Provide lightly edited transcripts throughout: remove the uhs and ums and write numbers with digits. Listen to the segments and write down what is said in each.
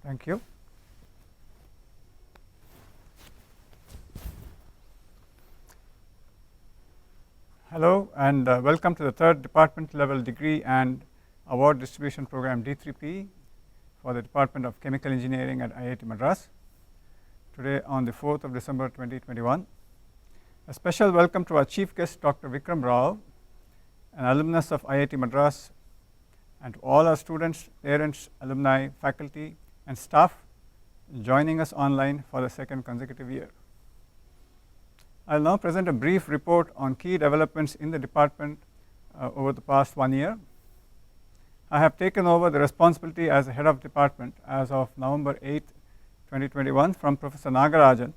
Thank you. Hello and welcome to the third department level degree and award distribution program D3P for the Department of Chemical Engineering at IIT Madras. Today on the 4th of December 2021. A special welcome to our chief guest Dr. Vikram Rao, an alumnus of IIT Madras, and to all our students, parents, alumni, faculty and staff joining us online for the second consecutive year. I will now present a brief report on key developments in the department over the past 1 year. I have taken over the responsibility as the head of department as of November 8, 2021 from Professor Nagarajan.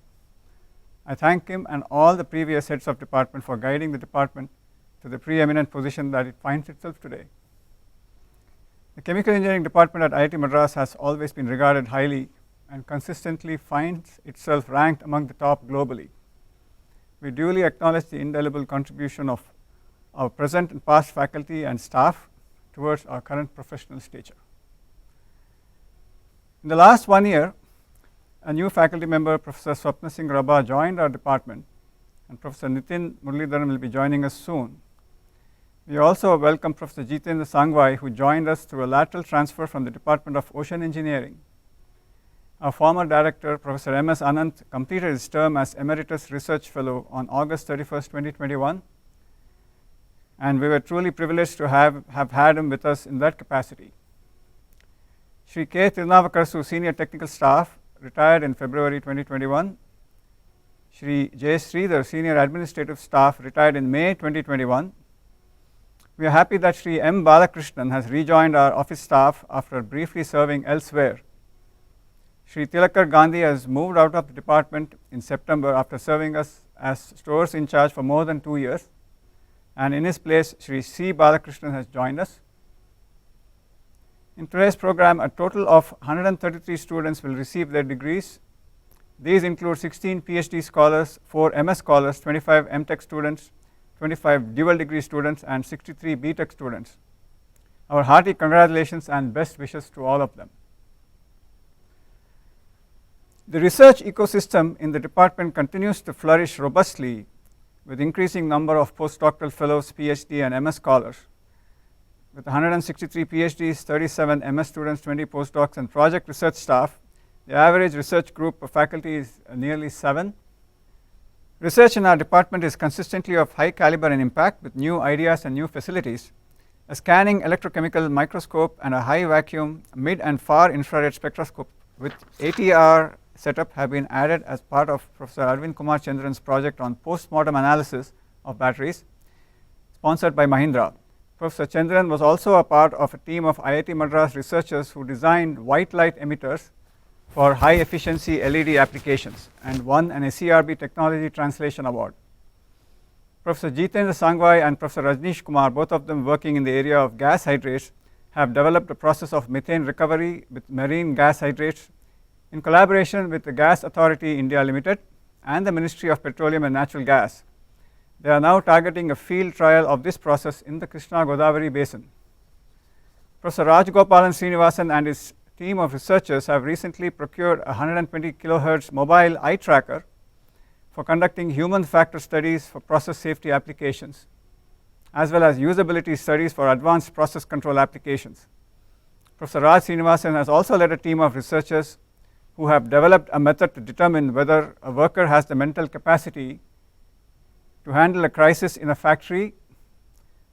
I thank him and all the previous heads of department for guiding the department to the preeminent position that it finds itself today. The Chemical Engineering Department at IIT Madras has always been regarded highly and consistently finds itself ranked among the top globally. We duly acknowledge the indelible contribution of our present and past faculty and staff towards our current professional stature. In the last 1 year, a new faculty member, Professor Swapna Singh Rabha, joined our department, and Professor Nitin Muralidharan will be joining us soon. We also welcome Professor Jitendra Sangwai, who joined us through a lateral transfer from the Department of Ocean Engineering. Our former director, Professor M.S. Anant, completed his term as Emeritus Research Fellow on August 31, 2021, and we were truly privileged to have had him with us in that capacity. Shri K. Tirunavakarasu, Senior Technical Staff, retired in February 2021. Shri J. Sridhar, Senior Administrative Staff, retired in May 2021. We are happy that Shri M. Balakrishnan has rejoined our office staff after briefly serving elsewhere. Shri Tilakar Gandhi has moved out of the department in September after serving us as stores in charge for more than 2 years, and in his place Shri C. Balakrishnan has joined us. In today's program, a total of 133 students will receive their degrees. These include 16 Ph.D. scholars, 4 MS scholars, 25 M.Tech students, 25 dual degree students and 63 B.Tech students. Our hearty congratulations and best wishes to all of them. The research ecosystem in the department continues to flourish robustly with increasing number of postdoctoral fellows, Ph.D. and MS scholars. With 163 Ph.D.s, 37 MS students, 20 postdocs and project research staff, the average research group of faculty is nearly 7. Research in our department is consistently of high caliber and impact with new ideas and new facilities. A scanning electrochemical microscope and a high vacuum mid and far infrared spectroscope with ATR setup have been added as part of Professor Arvind Kumar Chandran's project on post-mortem analysis of batteries, sponsored by Mahindra. Professor Chandran was also a part of a team of IIT Madras researchers who designed white light emitters for high efficiency LED applications and won an SERB Technology Translation Award. Professor Jitendra Sangwai and Professor Rajneesh Kumar, both of them working in the area of gas hydrates, have developed a process of methane recovery with marine gas hydrates in collaboration with the Gas Authority India Limited and the Ministry of Petroleum and Natural Gas. They are now targeting a field trial of this process in the Krishna Godavari basin. Professor Rajgopalan Srinivasan and his team of researchers have recently procured a 120 kHz mobile eye tracker for conducting human factor studies for process safety applications, as well as usability studies for advanced process control applications. Professor Raj Srinivasan has also led a team of researchers who have developed a method to determine whether a worker has the mental capacity to handle a crisis in a factory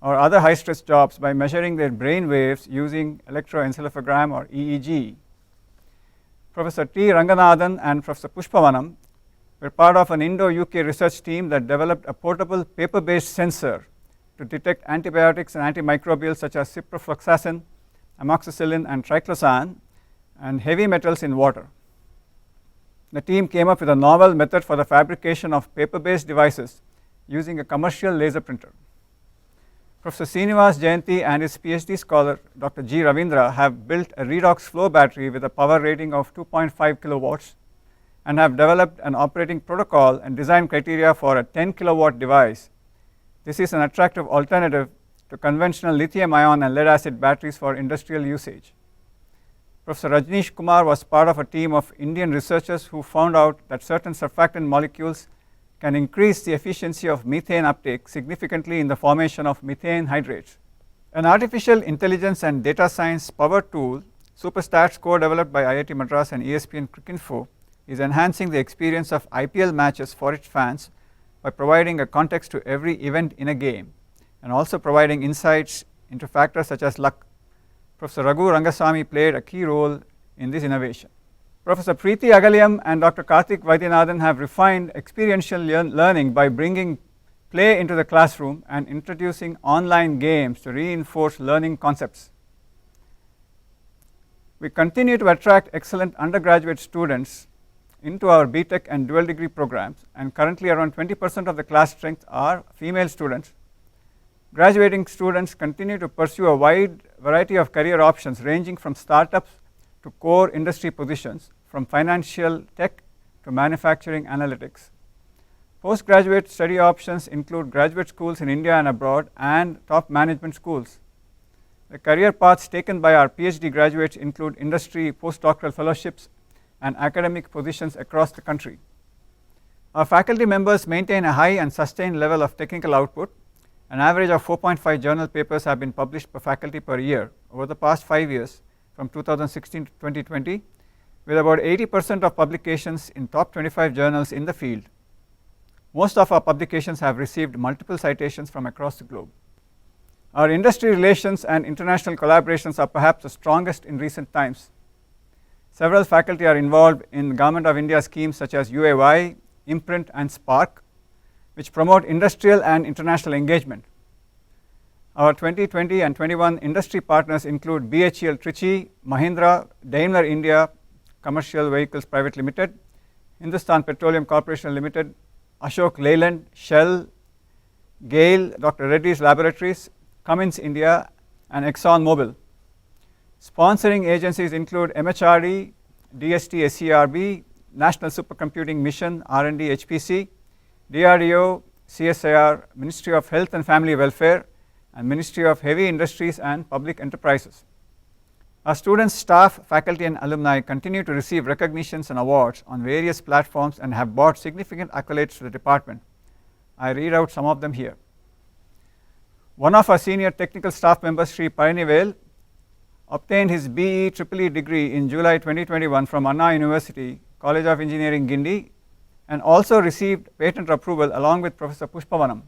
or other high stress jobs by measuring their brain waves using electroencephalogram or EEG. Professor T. Ranganathan and Professor Pushpavanam were part of an Indo-UK research team that developed a portable paper-based sensor to detect antibiotics and antimicrobials such as ciprofloxacin, amoxicillin and triclosan and heavy metals in water. The team came up with a novel method for the fabrication of paper-based devices using a commercial laser printer. Professor Srinivas Jayanti and his Ph.D. scholar Dr. G. Ravindra have built a redox flow battery with a power rating of 2.5 kilowatts and have developed an operating protocol and design criteria for a 10 kilowatt device. This is an attractive alternative to conventional lithium ion and lead acid batteries for industrial usage. Professor Rajneesh Kumar was part of a team of Indian researchers who found out that certain surfactant molecules can increase the efficiency of methane uptake significantly in the formation of methane hydrates. An artificial intelligence and data science power tool, Superstats, co-developed by IIT Madras and ESPN Cricinfo, is enhancing the experience of IPL matches for its fans by providing a context to every event in a game and also providing insights into factors such as luck. Professor Raghu Rangasamy played a key role in this innovation. Professor Preeti Agalyam and Dr. Karthik Vaidyanathan have refined experiential learning by bringing play into the classroom and introducing online games to reinforce learning concepts. We continue to attract excellent undergraduate students into our B.Tech and dual degree programs, and currently around 20% of the class strength are female students. Graduating students continue to pursue a wide variety of career options ranging from startups to core industry positions, from financial tech to manufacturing analytics. Postgraduate study options include graduate schools in India and abroad and top management schools. The career paths taken by our Ph.D. graduates include industry postdoctoral fellowships and academic positions across the country. Our faculty members maintain a high and sustained level of technical output. An average of 4.5 journal papers have been published per faculty per year over the past 5 years from 2016 to 2020, with about 80% of publications in top 25 journals in the field. Most of our publications have received multiple citations from across the globe. Our industry relations and international collaborations are perhaps the strongest in recent times. Several faculty are involved in Government of India schemes such as UAY, Imprint and Spark, which promote industrial and international engagement. Our 2020 and 21 industry partners include BHEL Trichy, Mahindra, Daimler India Commercial Vehicles Private Limited, Hindustan Petroleum Corporation Limited, Ashok Leyland, Shell, GAIL, Dr. Reddy's Laboratories, Cummins India, and Exxon Mobil. Sponsoring agencies include MHRD, DST SCRB, National Supercomputing Mission R&D HPC, DRDO, CSIR, Ministry of Health and Family Welfare, and Ministry of Heavy Industries and Public Enterprises. Our students, staff, faculty, and alumni continue to receive recognitions and awards on various platforms and have brought significant accolades to the department. I read out some of them here. One of our senior technical staff members, Sri Parinivel, obtained his BE EEE degree in July 2021 from Anna University, College of Engineering, Guindy, and also received patent approval along with Professor Pushpavanam.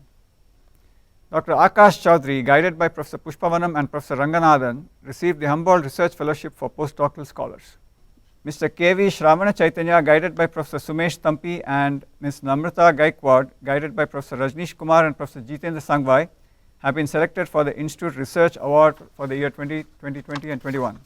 Dr. Akash Chaudhary, guided by Professor Pushpavanam and Professor Ranganathan, received the Humboldt Research Fellowship for Postdoctoral Scholars. Mr. K.V. Shravana Chaitanya, guided by Professor Sumesh Tampi, and Ms. Namrata Gaikwad, guided by Professor Rajneesh Kumar and Professor Jitendra Sangwai, have been selected for the Institute Research Award for the year 2020 and 21.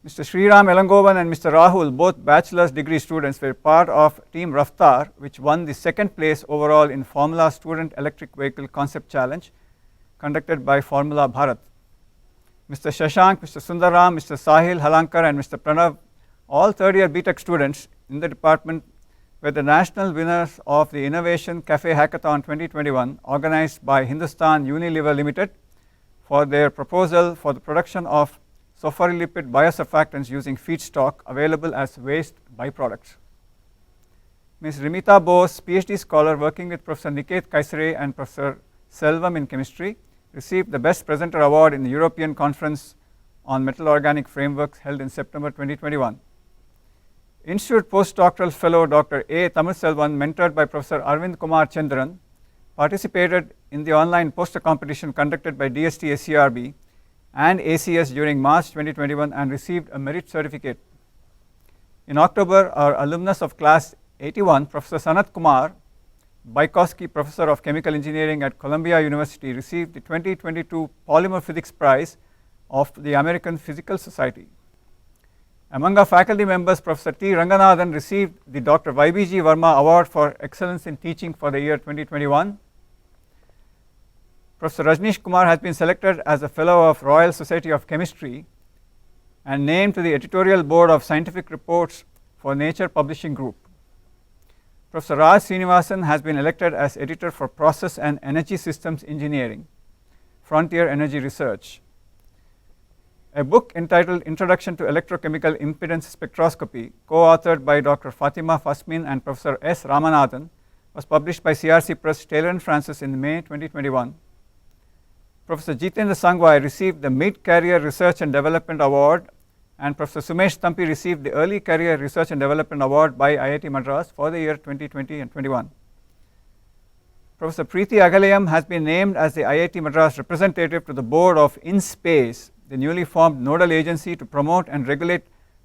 Mr. Sriram Elangovan and Mr. Rahul, both bachelor's degree students, were part of Team Raftar, which won the second place overall in Formula Student Electric Vehicle Concept Challenge conducted by Formula Bharat. Mr. Shashank, Mr. Sundaram, Mr. Sahil Halankar, and Mr. Pranav, all third-year B.Tech students in the department, were the national winners of the Innovation Cafe Hackathon 2021 organized by Hindustan Unilever Limited for their proposal for the production of sulfurylipid biosurfactants using feedstock available as waste byproducts. Ms. Rimita Bose, PhD scholar working with Professor Niket Kaisare and Professor Selvam in chemistry, received the Best Presenter Award in the European Conference on Metal Organic Frameworks held in September 2021. Institute Postdoctoral Fellow Dr. A. Tamilselvan, mentored by Professor Arvind Kumar Chandran, participated in the online poster competition conducted by DST SCRB and ACS during March 2021 and received a merit certificate. In October, our alumnus of class 81, Professor Sanat Kumar, Bykowski Professor of Chemical Engineering at Columbia University, received the 2022 Polymer Physics Prize of the American Physical Society. Among our faculty members, Professor T. Ranganathan received the Dr. YBG Verma Award for Excellence in Teaching for the year 2021. Professor Rajneesh Kumar has been selected as a Fellow of Royal Society of Chemistry and named to the Editorial Board of Scientific Reports for Nature Publishing Group. Professor Raj Srinivasan has been elected as Editor for Process and Energy Systems Engineering, Frontier Energy Research. A book entitled Introduction to Electrochemical Impedance Spectroscopy, co-authored by Dr. Fatima Fasmin and Professor S. Ramanathan, was published by CRC Press, Taylor and Francis in May 2021. Professor Jitendra Sangwai received the Mid-Career Research and Development Award, and Professor Sumesh Thampi received the Early Career Research and Development Award by IIT Madras for the year 2020 and 21. Professor Preeti Agalayam has been named as the IIT Madras representative to the board of InSpace, the newly formed nodal agency to promote and regulate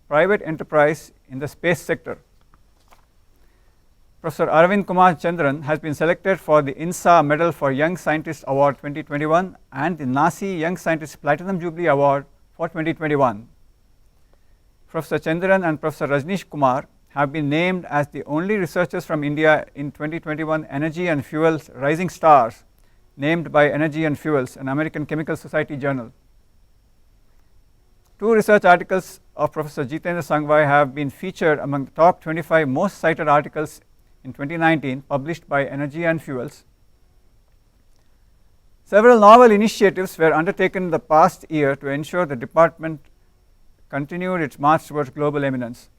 private enterprise in the space sector. Professor Arvind Kumar Chandran has been selected for the INSA Medal for Young Scientist Award 2021 and the NASI Young Scientist Platinum Jubilee Award for 2021. Professor Chandran and Professor Rajneesh Kumar have been named as the only researchers from India in 2021 Energy and Fuels Rising Stars, named by Energy and Fuels, an American Chemical Society journal. 2 research articles of Professor Jitendra Sangwai have been featured among the top 25 most cited articles in 2019, published by Energy and Fuels. Several novel initiatives were undertaken in the past year to ensure the department continued its march towards global eminence.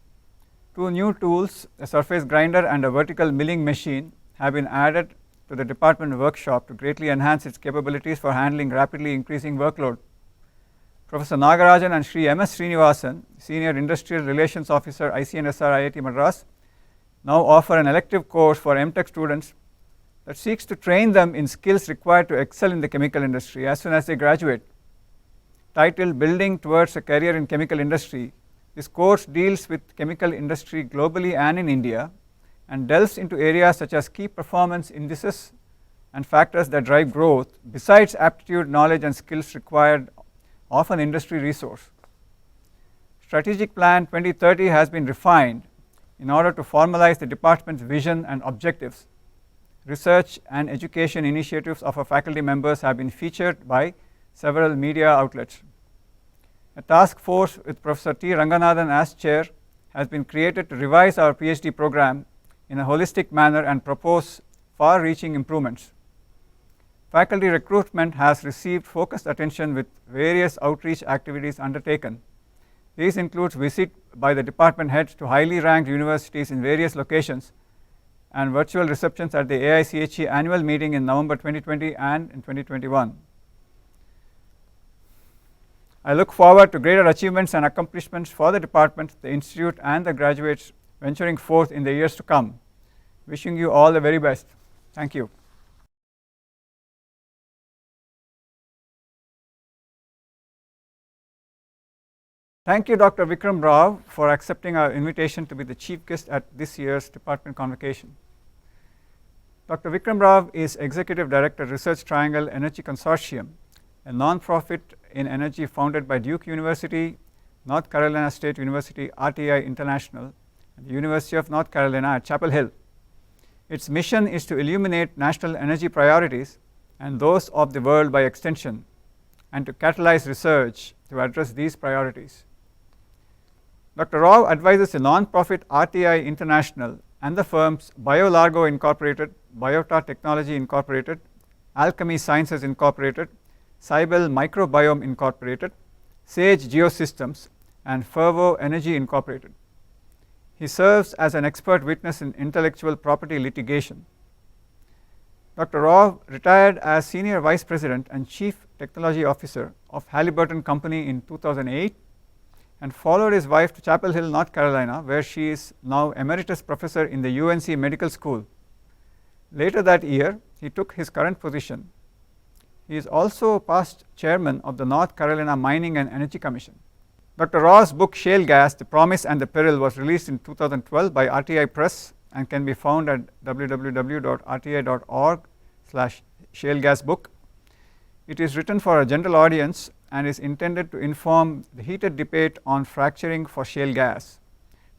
2 new tools, a surface grinder and a vertical milling machine, have been added to the department workshop to greatly enhance its capabilities for handling rapidly increasing workload. Professor Nagarajan and Sri M.S. Srinivasan, Senior Industrial Relations Officer, ICNSR IIT Madras, now offer an elective course for M.Tech students that seeks to train them in skills required to excel in the chemical industry as soon as they graduate. Titled Building Towards a Career in Chemical Industry, this course deals with chemical industry globally and in India and delves into areas such as key performance indices and factors that drive growth, besides aptitude, knowledge and skills required of an industry resource. Strategic Plan 2030 has been refined in order to formalize the department's vision and objectives. Research and education initiatives of our faculty members have been featured by several media outlets. A task force with Professor T. Ranganathan as chair has been created to revise our Ph.D. program in a holistic manner and propose far-reaching improvements. Faculty recruitment has received focused attention with various outreach activities undertaken. These include visit by the department heads to highly ranked universities in various locations and virtual receptions at the AICHE annual meeting in November 2020 and in 2021. I look forward to greater achievements and accomplishments for the department, the institute and the graduates venturing forth in the years to come. Wishing you all the very best. Thank you. Thank you, Dr. Vikram Rao, for accepting our invitation to be the chief guest at this year's department convocation. Dr. Vikram Rao is Executive Director, Research Triangle Energy Consortium, a non-profit in energy founded by Duke University, North Carolina State University, RTI International, and the University of North Carolina at Chapel Hill. Its mission is to illuminate national energy priorities and those of the world by extension, and to catalyze research to address these priorities. Dr. Rao advises the non-profit RTI International and the firms BioLargo Incorporated, Biota Technology Incorporated, Alchemy Sciences Incorporated, Cybele Microbiome Incorporated, Sage Geosystems, and Fervo Energy Incorporated. He serves as an expert witness in intellectual property litigation. Dr. Rao retired as Senior Vice President and Chief Technology Officer of Halliburton Company in 2008 and followed his wife to Chapel Hill, North Carolina, where she is now Emeritus Professor in the UNC Medical School. Later that year, he took his current position. He is also past chairman of the North Carolina Mining and Energy Commission. Dr. Rao's book Shale Gas, The Promise and the Peril was released in 2012 by RTI Press and can be found at www.rti.org/shalegasbook. It is written for a general audience and is intended to inform the heated debate on fracturing for shale gas.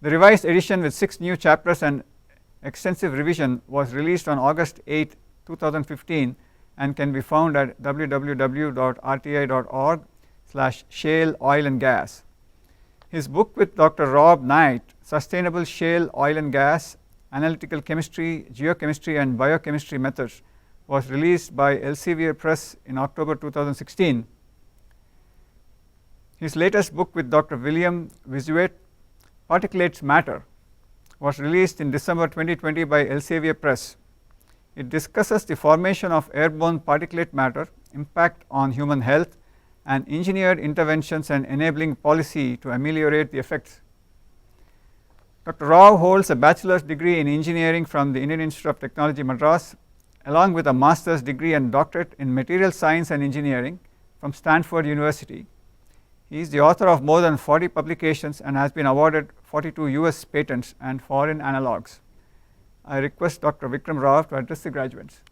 The revised edition with 6 new chapters and extensive revision was released on August 8, 2015 and can be found at www.rti.org/shale oil and gas. His book with Dr. Rob Knight, Sustainable Shale Oil and Gas, Analytical Chemistry, Geochemistry and Biochemistry Methods, was released by Elsevier Press in October 2016. His latest book with Dr. William Visuet, Particulates Matter, was released in December 2020 by Elsevier Press. It discusses the formation of airborne particulate matter, impact on human health, and engineered interventions and enabling policy to ameliorate the effects. Dr. Rao holds a bachelor's degree in engineering from the Indian Institute of Technology, Madras, along with a master's degree and doctorate in material science and engineering from Stanford University. He is the author of more than 40 publications and has been awarded 42 US patents and foreign analogs. I request Dr. Vikram Rao to address the graduates.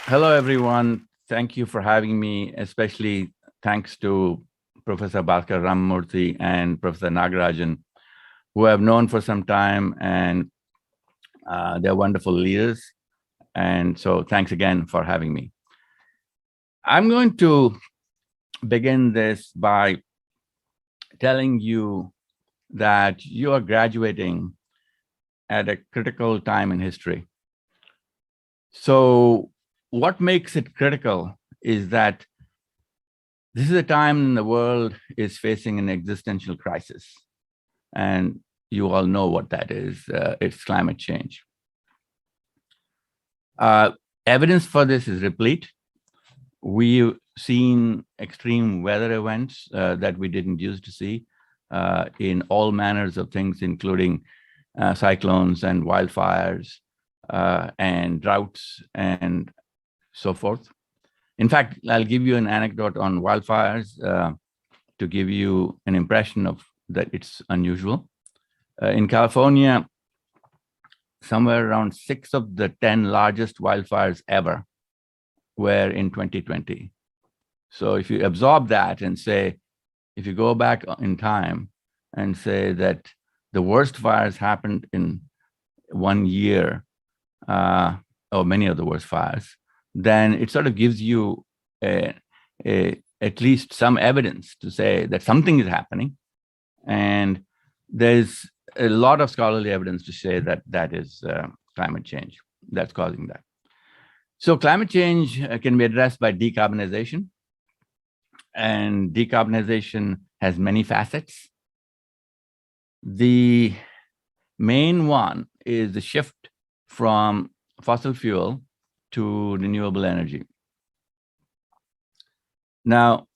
Hello, everyone. Thank you for having me, especially thanks to Professor Bhaskar Ramamurthy and Professor Nagarajan, who I've known for some time, and they're wonderful leaders. And so thanks again for having me. I'm going to begin this by telling you that you are graduating at a critical time in history. So what makes it critical is that this is a time the world is facing an existential crisis. And you all know what that is. It's climate change. Evidence for this is replete. We've seen extreme weather events that we didn't used to see in all manners of things, including cyclones and wildfires and droughts and so forth. In fact, I'll give you an anecdote on wildfires to give you an impression of that it's unusual. In California, somewhere around 6 of the 10 largest wildfires ever were in 2020. So if you absorb that and say, if you go back in time and say that the worst fires happened in 1 year, or many of the worst fires, then it sort of gives you at least some evidence to say that something is happening. And there's a lot of scholarly evidence to say that that is climate change that's causing that. So climate change can be addressed by decarbonization. And decarbonization has many facets. The main one is the shift from fossil fuel to renewable energy. Now,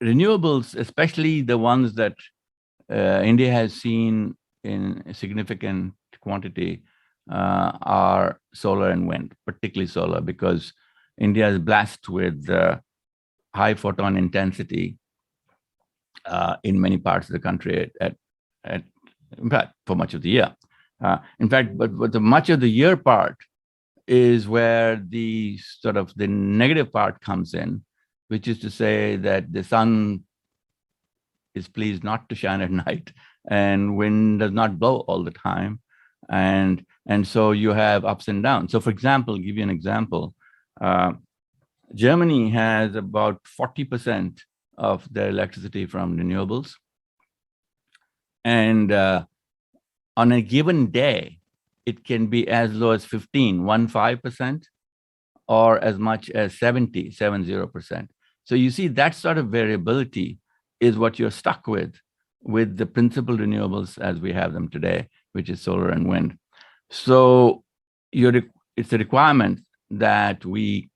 renewables, especially the ones that India has seen in a significant quantity, are solar and wind, particularly solar, because India is blessed with high photon intensity in many parts of the country in fact, for much of the year. In fact, but the much of the year part is where the sort of the negative part comes in, which is to say that the sun is pleased not to shine at night and wind does not blow all the time. And so you have ups and downs. So for example, give you an example, Germany has about 40% of their electricity from renewables. And on a given day, it can be as low as 15% or as much as 70%. So you see that sort of variability is what you're stuck with the principal renewables as we have them today, which is solar and wind. So it's a requirement that we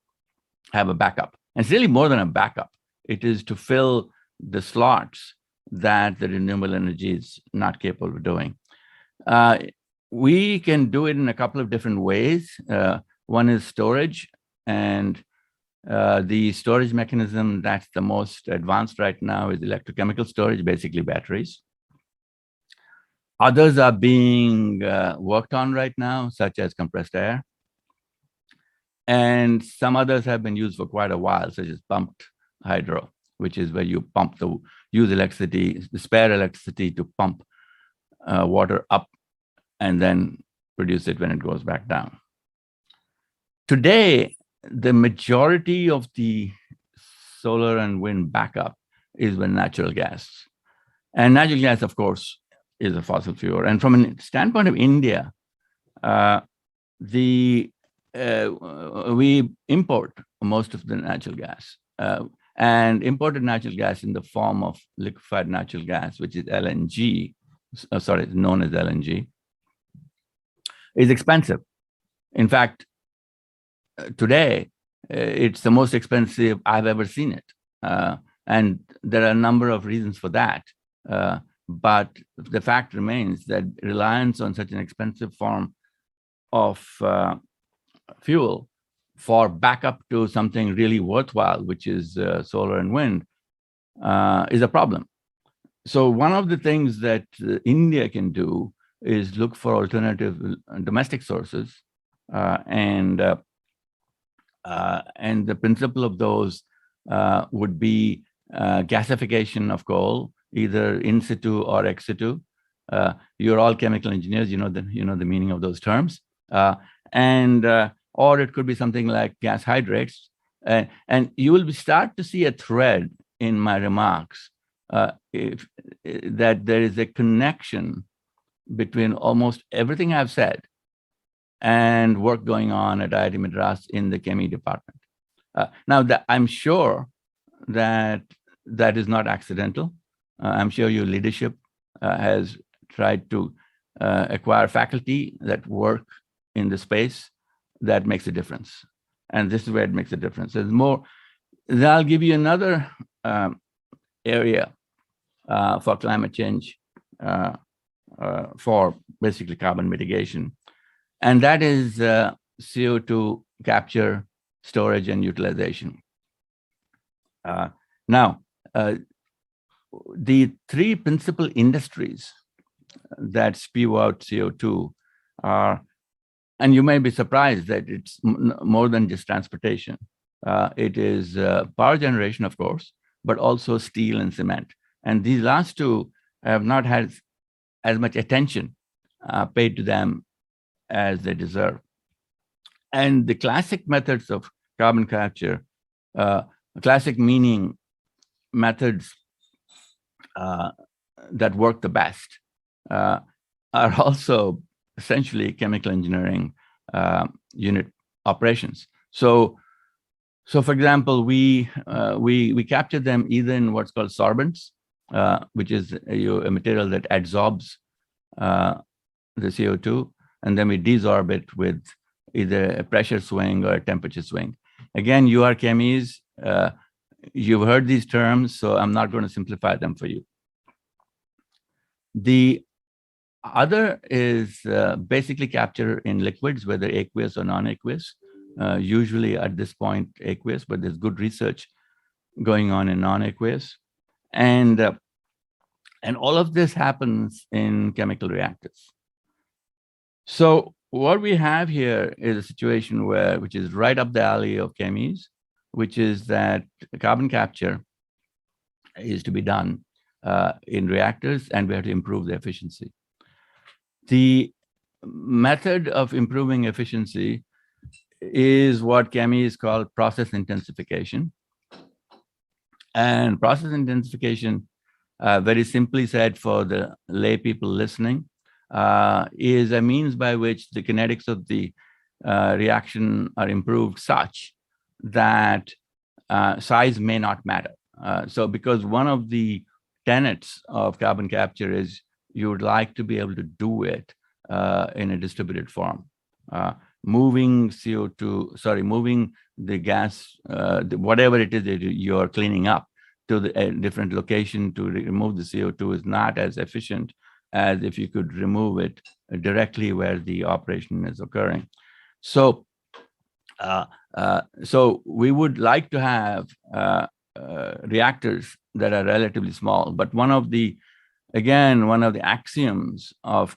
have a backup. And it's really more than a backup. It is to fill the slots that the renewable energy is not capable of doing. We can do it in a couple of different ways. One is storage, and the storage mechanism that's the most advanced right now is electrochemical storage, basically batteries. Others are being worked on right now, such as compressed air. And some others have been used for quite a while, such as pumped hydro, which is where you use electricity, the spare electricity to pump water up and then produce it when it goes back down. Today, the majority of the solar and wind backup is with natural gas. And natural gas, of course, is a fossil fuel. And from a standpoint of India, we import most of the natural gas, and imported natural gas in the form of liquefied natural gas, which is LNG, sorry, known as LNG, is expensive. In fact, today, it's the most expensive I've ever seen it. And there are a number of reasons for that. But the fact remains that reliance on such an expensive form of fuel for backup to something really worthwhile, which is solar and wind, is a problem. So one of the things that India can do is look for alternative domestic sources, and the principle of those would be gasification of coal, either in situ or ex situ. You're all chemical engineers, you know the meaning of those terms, or it could be something like gas hydrates, and you will start to see a thread in my remarks that there is a connection between almost everything I've said and work going on at IIT Madras in the Chemie department. Now, I'm sure that is not accidental. I'm sure your leadership has tried to acquire faculty that work in the space that makes a difference. And this is where it makes a difference. There's more. Then I'll give you another area for climate change, for basically carbon mitigation. And that is CO2 capture, storage, and utilization. Now, the three principal industries that spew out CO2 are, and you may be surprised that it's more than just transportation. It is power generation, of course, but also steel and cement. And these last two have not had as much attention paid to them as they deserve. And the classic methods of carbon capture, classic meaning methods that work the best, are also essentially chemical engineering unit operations. So for example, we capture them either in what's called sorbents, which is a material that adsorbs the CO2, and then we desorb it with either a pressure swing or a temperature swing. Again, you are chemies. You've heard these terms, so I'm not going to simplify them for you. The other is basically capture in liquids, whether aqueous or non-aqueous. Usually at this point, aqueous, but there's good research going on in non-aqueous. And all of this happens in chemical reactors. So what we have here is a situation which is right up the alley of chemies, which is that carbon capture is to be done in reactors, and we have to improve the efficiency. The method of improving efficiency is what chemies call process intensification. And process intensification, very simply said for the lay people listening, is a means by which the kinetics of the reaction are improved such that size may not matter. So because one of the tenets of carbon capture is you would like to be able to do it in a distributed form. Moving the gas, whatever it is that you're cleaning up to a different location to remove the CO2 is not as efficient as if you could remove it directly where the operation is occurring. So, so we would like to have reactors that are relatively small, but one of the axioms of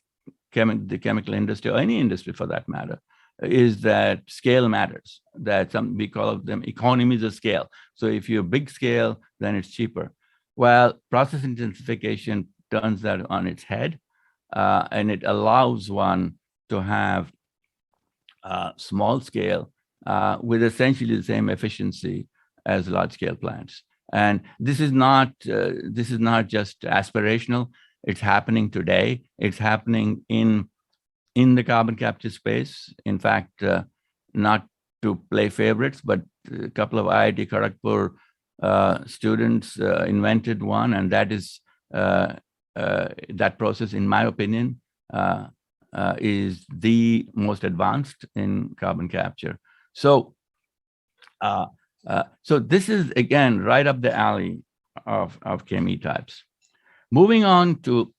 the chemical industry, or any industry for that matter, is that scale matters, that we call them economies of scale. So if you're big scale, then it's cheaper. Well, process intensification turns that on its head, and it allows one to have small scale with essentially the same efficiency as large scale plants. And this is not just aspirational. It's happening today. It's happening in in the carbon capture space. In fact, not to play favorites, but a couple of IIT Kharagpur students invented one, and that is that process, in my opinion, is the most advanced in carbon capture. So, so this is again right up the alley of chemi types. Moving on to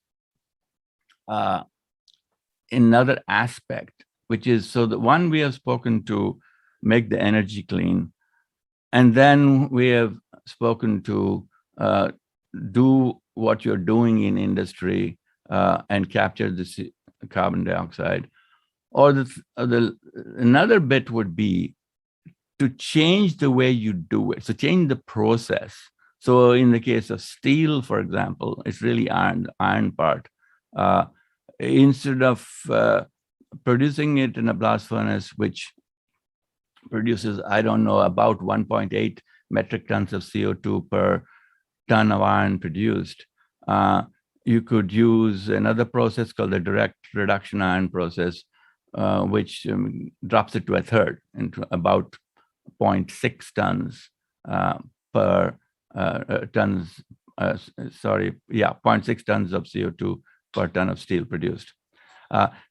another aspect, which is, so the one we have spoken to make the energy clean, and then we have spoken to do what you're doing in industry and capture the carbon dioxide. Or another bit would be to change the way you do it. So change the process. So in the case of steel, for example, it's really iron part. Instead of producing it in a blast furnace, which produces, I don't know, about 1.8 metric tons of CO2 per ton of iron produced, you could use another process called the direct reduction iron process, which drops it to a third, into about 0.6 tons per tons, 0.6 tons of CO2 per ton of steel produced.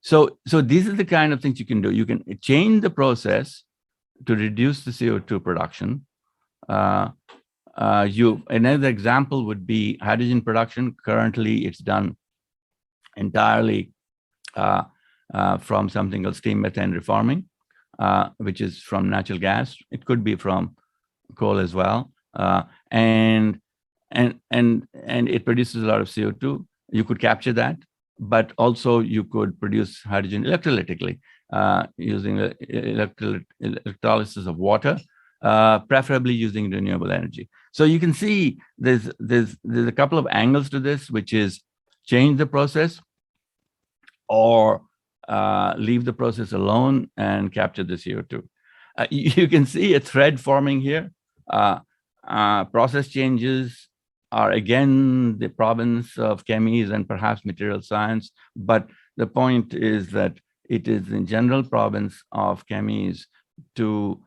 So these are the kind of things you can do. You can change the process to reduce the CO2 production. Another example would be hydrogen production. Currently, it's done entirely from something called steam methane reforming, which is from natural gas. It could be from coal as well, and it produces a lot of CO2. You could capture that, but also you could produce hydrogen electrolytically using electrolysis of water, preferably using renewable energy. So you can see there's a couple of angles to this, which is change the process or leave the process alone and capture the CO2. You can see a thread forming here. Process changes are again the province of chemies and perhaps material science, but the point is that it is in general province of chemies to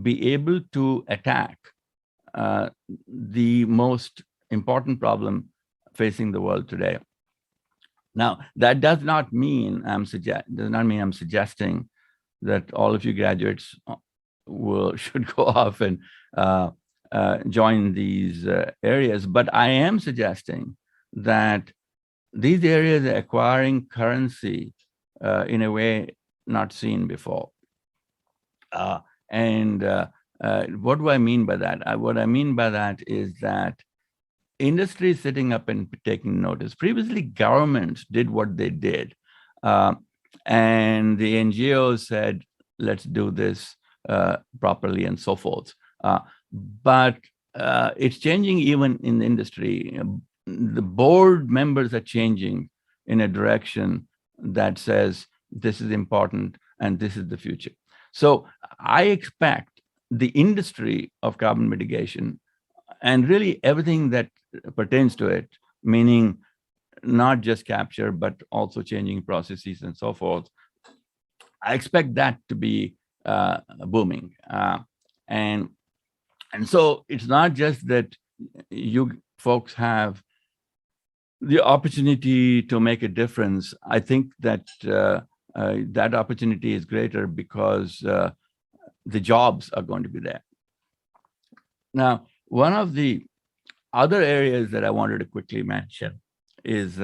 be able to attack the most important problem facing the world today. Now, that does not mean I'm suggesting that all of you graduates should go off and join these areas, but I am suggesting that these areas are acquiring currency in a way not seen before. What do I mean by that? What I mean by that is that industry is sitting up and taking notice. Previously, governments did what they did, and the NGOs said, let's do this properly and so forth. But it's changing even in the industry. The board members are changing in a direction that says this is important and this is the future. So I expect the industry of carbon mitigation and really everything that pertains to it, meaning not just capture, but also changing processes and so forth, I expect that to be booming. And so it's not just that you folks have the opportunity to make a difference. I think that that opportunity is greater because the jobs are going to be there. Now, one of the other areas that I wanted to quickly mention is,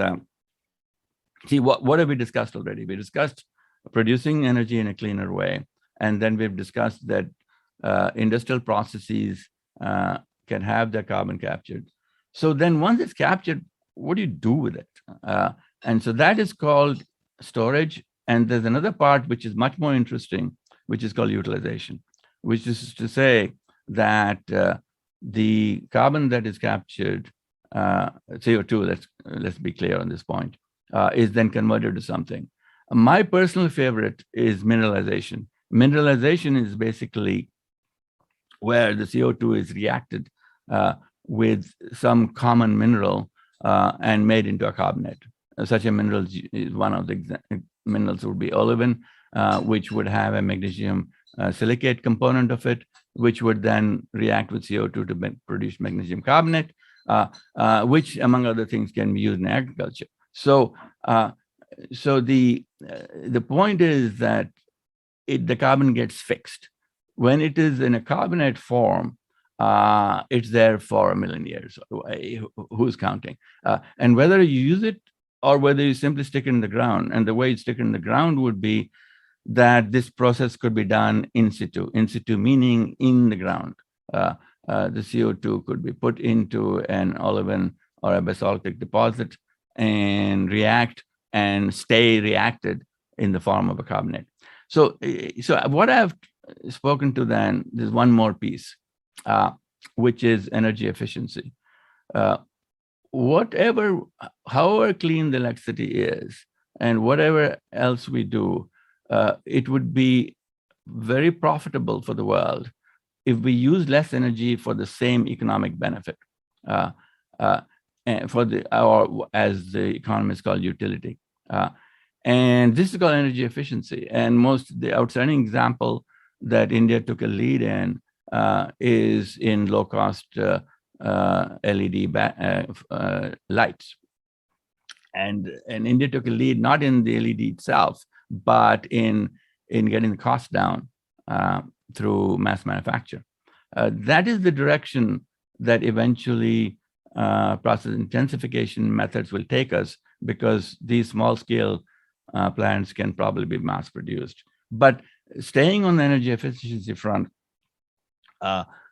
see, what have we discussed already? We discussed producing energy in a cleaner way. And then we've discussed that industrial processes can have their carbon captured. So then once it's captured, what do you do with it? And so that is called storage. And there's another part which is much more interesting, which is called utilization, which is to say that the carbon that is captured, CO2, let's be clear on this point, is then converted to something. My personal favorite is mineralization. Mineralization is basically where the CO2 is reacted with some common mineral and made into a carbonate. Such a mineral is one of the minerals would be olivine, which would have a magnesium silicate component of it, which would then react with CO2 to produce magnesium carbonate, which, among other things, can be used in agriculture. So, the point is that the carbon gets fixed. When it is in a carbonate form, it's there for 1 million years. Who's counting? And whether you use it or whether you simply stick it in the ground, and the way you stick it in the ground would be that this process could be done in situ. In situ meaning in the ground. The CO2 could be put into an olivine or a basaltic deposit and react and stay reacted in the form of a carbonate. So what I've spoken to then, there's one more piece, which is energy efficiency. However clean the electricity is, and whatever else we do, it would be very profitable for the world if we use less energy for the same economic benefit, and or as the economists call utility. And this is called energy efficiency. And the outstanding example that India took a lead in is in low-cost LED lights. And India took a lead not in the LED itself, but in getting the cost down through mass manufacture. That is the direction that eventually process intensification methods will take us, because these small-scale plants can probably be mass-produced. But staying on the energy efficiency front,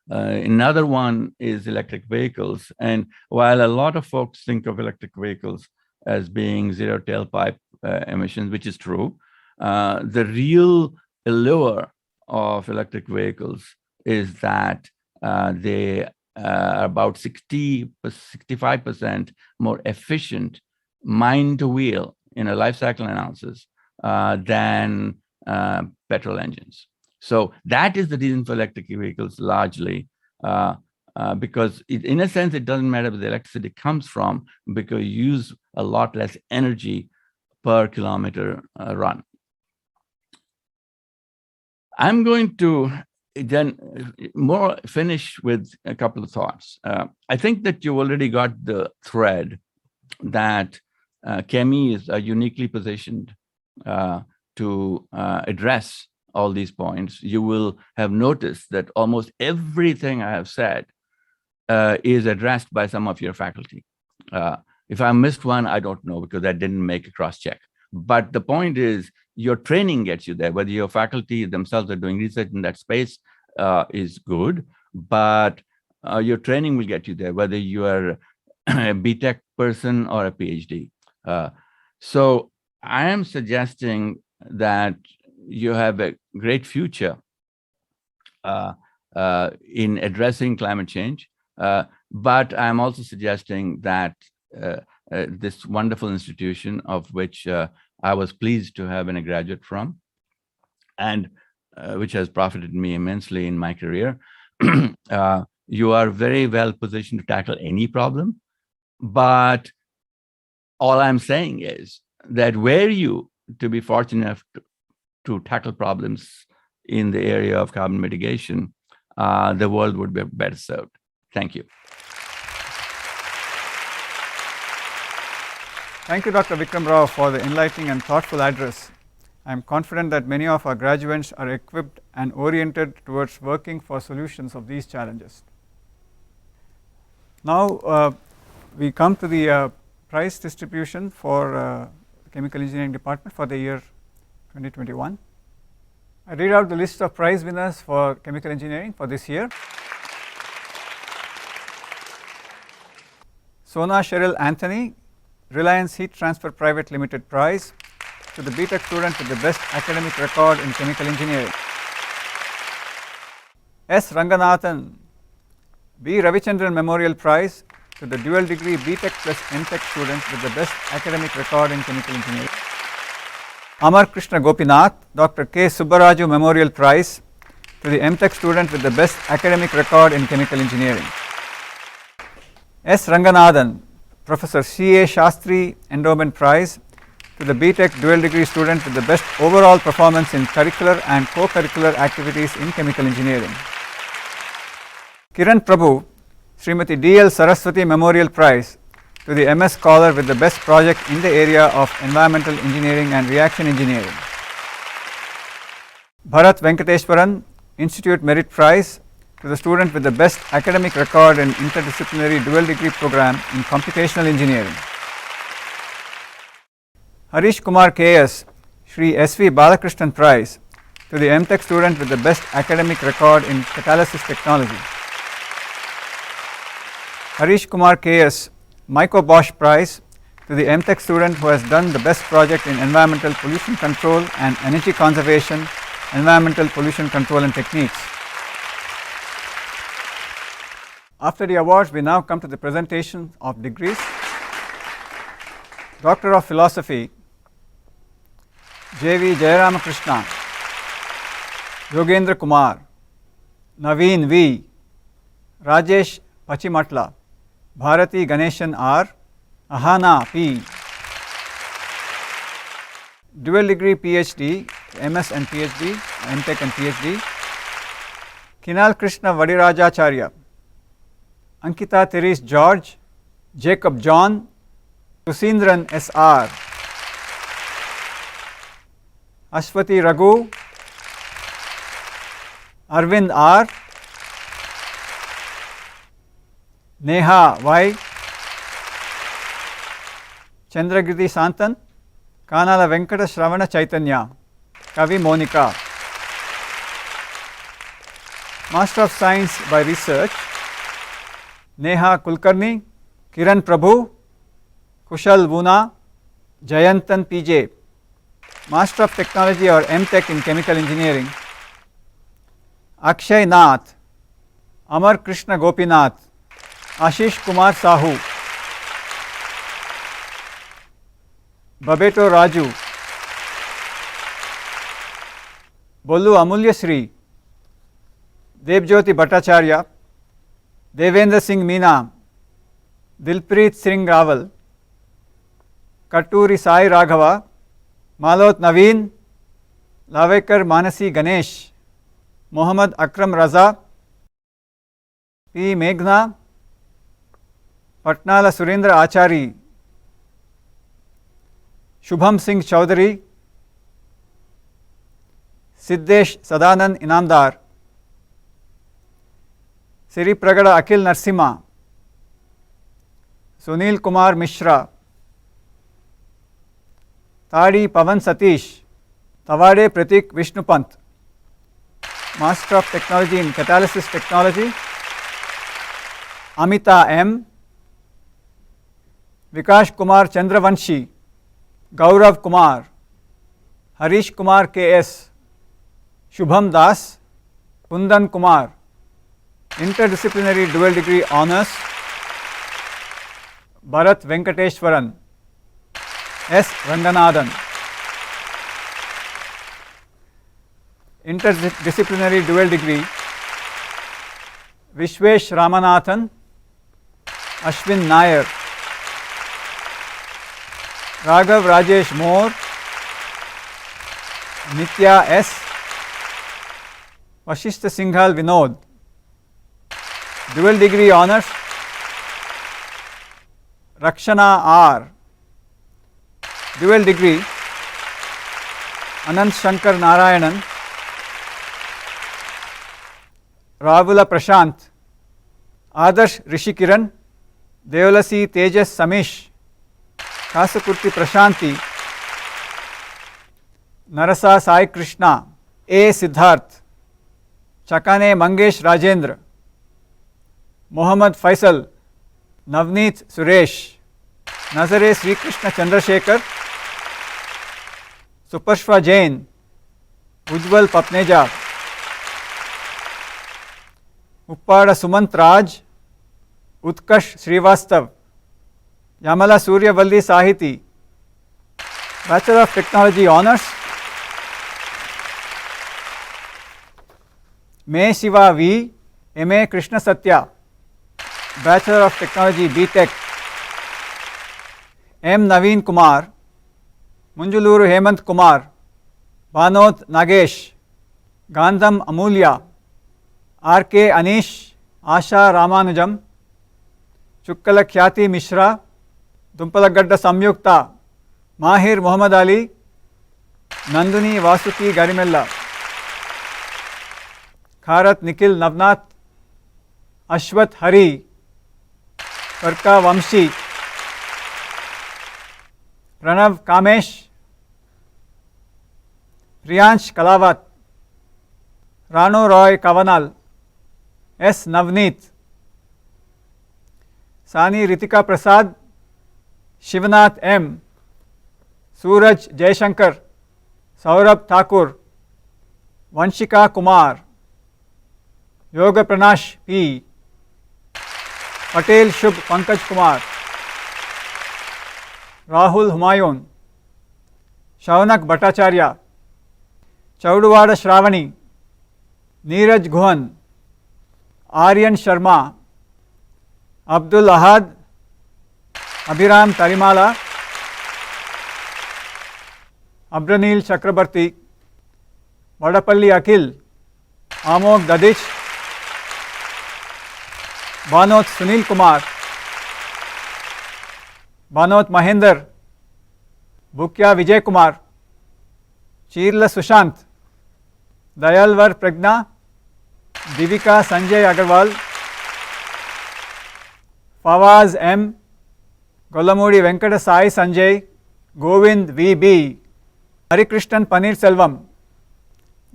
another one is electric vehicles. And while a lot of folks think of electric vehicles as being zero tailpipe emissions, which is true, the real allure of electric vehicles is that they are about 65% more efficient mine to wheel in a life cycle analysis than petrol engines. So that is the reason for electric vehicles largely, because in a sense, it doesn't matter where the electricity comes from, because you use a lot less energy per kilometer run. I'm going to then finish with a couple of thoughts. I think that you already got the thread that chemies are uniquely positioned to address all these points. You will have noticed that almost everything I have said is addressed by some of your faculty. If I missed one, I don't know, because I didn't make a cross-check. But the point is, your training gets you there. Whether your faculty themselves are doing research in that space is good, but your training will get you there, whether you are a B.Tech person or a Ph.D. So I am suggesting that you have a great future in addressing climate change, but I'm also suggesting that this wonderful institution, of which I was pleased to have been a graduate from, and which has profited me immensely in my career, you are very well positioned to tackle any problem. But all I'm saying is that were you to be fortunate enough to tackle problems in the area of carbon mitigation, the world would be better served. Thank you. Thank you, Dr. Vikram Rao, for the enlightening and thoughtful address. I am confident that many of our graduates are equipped and oriented towards working for solutions of these challenges. Now we come to the prize distribution for Chemical Engineering Department for the year 2021. I read out the list of prize winners for Chemical Engineering for this year. Sona Cheryl Anthony, Reliance Heat Transfer Private Limited Prize to the B.Tech student with the best academic record in chemical engineering. S. Ranganathan, B. Ravichandran Memorial Prize to the dual degree B.Tech plus M.Tech student with the best academic record in chemical engineering. Amar Krishna Gopinath, Dr. K. Subbaraju Memorial Prize to the M.Tech student with the best academic record in chemical engineering. S. Ranganathan, Professor C.A. Shastri Endowment Prize to the B.Tech dual degree student with the best overall performance in curricular and co-curricular activities in chemical engineering. Kiran Prabhu, Srimati D.L. Saraswati Memorial Prize to the MS Scholar with the best project in the area of environmental engineering and reaction engineering. Bharat Venkateshwaran, Institute Merit Prize to the student with the best academic record in interdisciplinary dual degree program in computational engineering. Harish Kumar K.S., Shri S.V. Balakrishnan Prize to the M.Tech student with the best academic record in Catalysis technology. Harish Kumar K.S., Michael Bosch Prize to the M.Tech student who has done the best project in environmental pollution control and energy conservation, environmental pollution control and techniques. After the awards, we now come to the presentation of degrees. Doctor of Philosophy, J.V. Jayaramakrishna, Yogendra Kumar, Naveen V, Rajesh Pachimatla, Bharati Ganeshan R, Ahana P. Dual degree Ph.D, MS and Ph.D, M.Tech and Ph.D, Kinal Krishna Vadirajacharya, Ankita Therese George, Jacob John, Tusindran S.R, Ashwati Raghu, Arvind R, Neha Y, Chandragiri Santan, Kanala Venkata Shravana Chaitanya, Kavi Monica. Master of Science by Research, Neha Kulkarni, Kiran Prabhu, Kushal Vuna, Jayantan PJ. Master of Technology or M.Tech in Chemical Engineering, Akshay Nath, Amar Krishna Gopinath, Ashish Kumar Sahu, Babeto Raju, Bollu Amulya Sri, Devjyoti Bhattacharya, Devendra Singh Meena, Dilpreet Singh Rawal, Katuri Sai Raghava, Malot Naveen, Lavekar Manasi Ganesh, Mohammad Akram Raza, P. Meghna, Patnala Surendra Achari, Shubham Singh Chaudhary, Siddesh Sadanand Inamdar, Siri Pragada Akhil Narsimha, Sunil Kumar Mishra, Tadi Pavan Satish, Tawade Pratik Vishnupant. Master of Technology in Catalysis Technology, Amita M, Vikash Kumar Chandravanshi, Gaurav Kumar, Harish Kumar K.S, Shubham Das, Kundan Kumar. Interdisciplinary dual degree honors, Bharat Venkateshwaran, S. Ranganathan. Interdisciplinary dual degree, Vishwesh Ramanathan, Ashwin Nair, Raghav Rajesh Moore, Nitya S, Vashishta Singhal Vinod. Dual degree honors, Rakshana R. Dual degree, Anant Shankar Narayanan, Ravula Prashant, Adarsh Rishikiran, Deolasi Tejas Samish, Kasakurti Prashanti, Narasa Sai Krishna, A. Siddharth, Chakane Mangesh Rajendra, Mohammad Faisal, Navneet Suresh, Nazare Sri Krishna Chandrasekhar, Supashva Jain, Ujjwal Papneja, Uppada Sumant Raj, Utkash Srivastav, Yamala Suryavalli Sahiti. Bachelor of Technology honors, May Shiva V, M.A. Krishna Satya. Bachelor of Technology B.Tech, M. Naveen Kumar, Munjuluru Hemant Kumar, Banoth Nagesh, Gandham Amulya, R.K. Anish, Asha Ramanujam, Chukkala Khyati Mishra, Dumpalagadda Samyukta, Mahir Muhammad Ali, Nanduni Vasuki Garimella, Kharat Nikhil Navnath, Ashwat Hari, Karka Vamshi, Pranav Kamesh, Priyansh Kalawat, Ranu Roy Kavanal, S. Navneet, Sani Ritika Prasad, Shivanath M, Suraj Jaishankar, Saurabh Thakur, Vanshika Kumar, Yoga Pranash P, Patel Shubh Pankaj Kumar, Rahul Humayun, Shaunak Bhattacharya, Chaudwada Shravani, Neeraj Guhan, Aryan Sharma, Abdul Ahad, Abhiram Tarimala, Abranil Chakrabarti, Vadapalli Akhil, Amog Dadich, Banoth Sunil Kumar, Banoth Mahinder, Bukya Vijay Kumar, Chirla Sushant, Dayalvar Pragna, Divika Sanjay Agarwal, Fawaz M, Golamudi Venkata Sai Sanjay, Govind V.B, Harikrishnan Panir Selvam,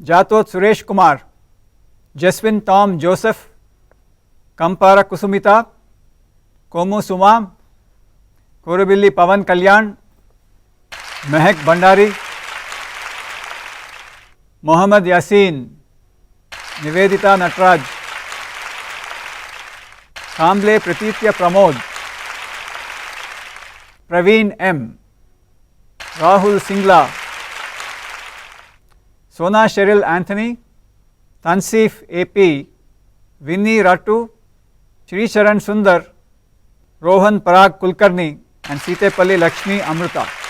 Jatot Suresh Kumar, Jaswin Tom Joseph, Kampara Kusumita, Komu Suma, Korubilli Pavan Kalyan, Mehak Bhandari, Mohammad Yasin, Nivedita Natraj, Kamble Pratitya Pramod, Praveen M, Rahul Singla, Sona Cheryl Anthony, Tansif AP, Vinny Rattu, Shri Charan Sundar, Rohan Parag Kulkarni and Sitepalli Lakshmi Amruta.